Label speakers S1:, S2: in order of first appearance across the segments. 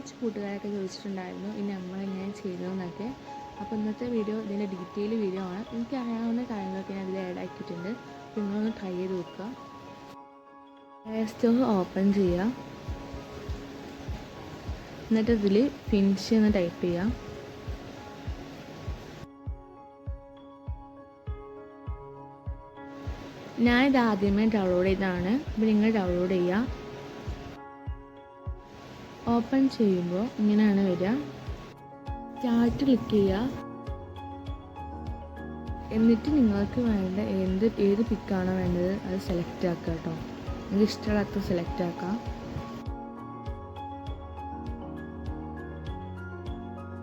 S1: കുറച്ച് കൂട്ടുകാരൊക്കെ ചോദിച്ചിട്ടുണ്ടായിരുന്നു ഇനി നമ്മളെങ്ങനെ ചെയ്തതെന്നൊക്കെ. അപ്പോൾ ഇന്നത്തെ വീഡിയോ ഇതിൻ്റെ ഡീറ്റെയിൽ വീഡിയോ ആണ്. എനിക്ക് അറിയാവുന്ന കാര്യങ്ങളൊക്കെ ഞാൻ ഇതിൽ ആഡ് ആക്കിയിട്ടുണ്ട്. അപ്പോൾ നിങ്ങളൊന്ന് ട്രൈ ചെയ്ത് നോക്കുക. പ്ലേ സ്റ്റോർ ഓപ്പൺ ചെയ്യുക. എന്നിട്ട് ഇതിൽ ഫിൻഷ് എന്ന് ടൈപ്പ് ചെയ്യുക. ഞാനിത് ആദ്യമേ ഡൗൺലോഡ് ചെയ്തതാണ്. അപ്പോൾ നിങ്ങൾ ഡൗൺലോഡ് ചെയ്യുക. ഓപ്പൺ ചെയ്യുമ്പോൾ ഇങ്ങനെയാണ് വരിക. സ്റ്റാർട്ട് ക്ലിക്ക് ചെയ്യുക. എന്നിട്ട് നിങ്ങൾക്ക് വേണ്ട ഏത് പിക്കാണോ വേണ്ടത് അത് സെലക്ട് ആക്കുക കേട്ടോ. നിങ്ങൾക്ക് ഇഷ്ടമുള്ളത് സെലക്ട് ആക്കാം.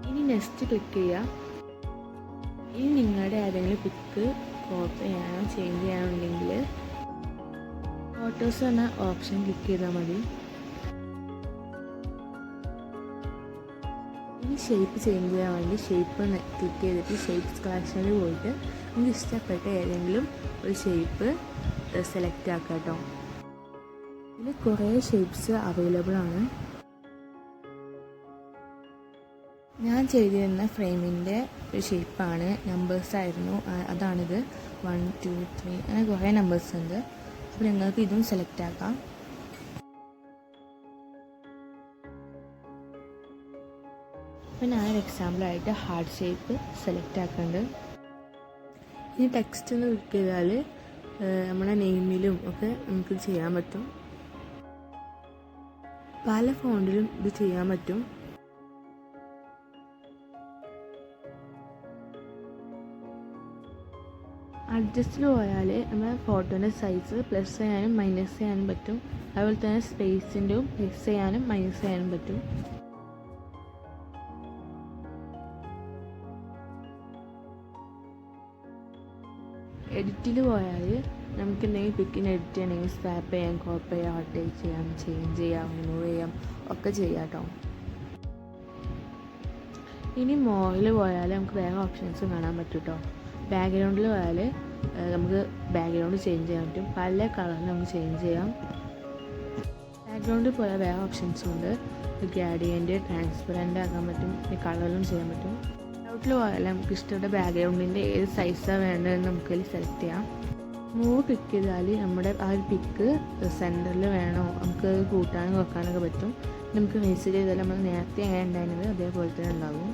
S1: ഇനി നെക്സ്റ്റ് ക്ലിക്ക് ചെയ്യുക. ഇനി നിങ്ങളുടെ ഏതെങ്കിലും പിക്ക് ക്രോപ്പ് ചെയ്യാനോ ചേഞ്ച് ചെയ്യാനോ ഉണ്ടെങ്കിൽ ഫോട്ടോസ് എന്ന ഓപ്ഷൻ ക്ലിക്ക് ചെയ്താൽ മതി. ഇനി ഷേപ്പ് ചേഞ്ച് ചെയ്യാൻ വേണ്ടി ഷേപ്പ് ക്ലിക്ക് ചെയ്തിട്ട് ഷേപ്പ്സ് കളക്ഷനിൽ പോയിട്ട് നിങ്ങൾക്ക് ഇഷ്ടപ്പെട്ട ഏതെങ്കിലും ഒരു ഷേപ്പ് സെലക്ട് ആക്കുക കേട്ടോ. ഇതിൽ കുറേ ഷേപ്സ് അവൈലബിൾ ആണ്. ഞാൻ ചെയ്തിരുന്ന ഫ്രെയിമിൻ്റെ ഒരു ഷേപ്പാണ്, നമ്പേഴ്സ് ആയിരുന്നു. അതാണിത്. 1 2 3 അങ്ങനെ കുറേ നമ്പേഴ്സ് ഉണ്ട്. അപ്പോൾ നിങ്ങൾക്ക് ഇതും സെലക്ട് ആക്കാം. അപ്പോൾ ഞാനൊരു എക്സാമ്പിളായിട്ട് ഹാർട്ട് ഷേപ്പ് സെലക്ട് ആക്കുന്നുണ്ട്. ഇനി ടെക്സ്റ്റ് ഒന്ന് ക്ലിക്ക് ചെയ്താൽ നമ്മുടെ നെയിമിലും ഒക്കെ നമുക്ക് ചെയ്യാൻ പറ്റും. പല ഫോണ്ടിലും ഇത് ചെയ്യാൻ പറ്റും. അഡ്ജസ്റ്റിൽ പോയാൽ നമ്മുടെ ഫോട്ടോൻ്റെ സൈസ് പ്ലസ് ചെയ്യാനും മൈനസ് ചെയ്യാനും പറ്റും. അതുപോലെ തന്നെ സ്പേസിൻ്റെയും പ്ലസ് ചെയ്യാനും മൈനസ് ചെയ്യാനും പറ്റും. എഡിറ്റിൽ പോയാൽ നമുക്ക് എന്തെങ്കിലും പിക്കിന് എഡിറ്റ് ചെയ്യണമെങ്കിൽ സ്വാപ്പ് ചെയ്യാം, കോപ്പി ചെയ്യാം, റൊട്ടേറ്റ് ചെയ്യാം, ചേഞ്ച് ചെയ്യാം, റിമൂവ് ചെയ്യാം, ഒക്കെ ചെയ്യാം കേട്ടോ. ഇനി മോറിൽ പോയാൽ നമുക്ക് വേറെ ഓപ്ഷൻസ് കാണാൻ പറ്റും കേട്ടോ. ബാക്ക്ഗ്രൗണ്ടിൽ പോയാൽ നമുക്ക് ബാക്ക്ഗ്രൗണ്ട് ചേഞ്ച് ചെയ്യാൻ പറ്റും. പല കളറിൽ നമുക്ക് ചേഞ്ച് ചെയ്യാം. ബാക്ക്ഗ്രൗണ്ടിൽ പോയാൽ വേറെ ഓപ്ഷൻസും ഉണ്ട്. ഗ്രാഡിയൻറ്റ്, ട്രാൻസ്പെറൻ്റ് ആക്കാൻ പറ്റും. ഈ കളറിലും ചെയ്യാൻ പറ്റും. ഔട്ടിൽ പോയാൽ നമുക്ക് ഇഷ്ടപ്പെട്ട ബാക്ക്ഗ്രൗണ്ടിൻ്റെ ഏത് സൈസാണ് വേണ്ടതെന്ന് നമുക്ക് സെലക്ട് ചെയ്യാം. മൂവ് ക്ലിക്ക് ചെയ്താൽ നമ്മുടെ ആ ഒരു പിക്ക് സെൻറ്ററിൽ വേണോ നമുക്ക് കൂട്ടാനും വെക്കാനൊക്കെ പറ്റും. നമുക്ക് മെസ്സേജ് ചെയ്താൽ നമ്മൾ നേരത്തെ എങ്ങനെ ഉണ്ടായിരുന്നത് അതേപോലെ തന്നെ ഉണ്ടാകും.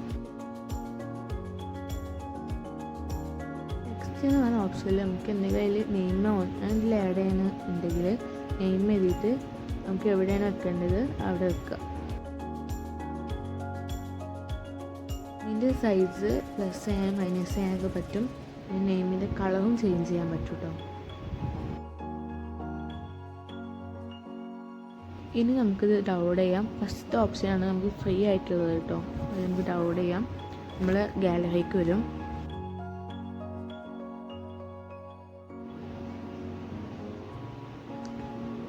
S1: ടെക്സ്റ്റ് എന്ന് പറയുന്ന ഓപ്ഷനിൽ നമുക്ക് എന്തെങ്കിലും അതിൽ നെയിമോ അതിൽ ആഡ് ചെയ്യാനുണ്ടെങ്കിൽ നെയിം എഴുതിയിട്ട് നമുക്ക് എവിടെയാണ് വെക്കേണ്ടത് അവിടെ വെക്കുക. ഇതിൻ്റെ സൈസ് പ്ലസ് ചെയ്യാൻ മൈനസ് ചെയ്യാനൊക്കെ പറ്റും. നെയിമിൻ്റെ കളറും ചേഞ്ച് ചെയ്യാൻ പറ്റും കേട്ടോ. ഇനി നമുക്കിത് ഡൗൺലോഡ് ചെയ്യാം. ഫസ്റ്റ് ഓപ്ഷനാണ് നമുക്ക് ഫ്രീ ആയിട്ടുള്ളത് കേട്ടോ. അത് നമുക്ക് ഡൗൺലോഡ് ചെയ്യാം. നമ്മൾ ഗാലറിക്ക് വരും.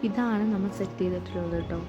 S1: ഇതാണ് നമ്മൾ സെറ്റ് ചെയ്തിട്ടുള്ളത് കേട്ടോ.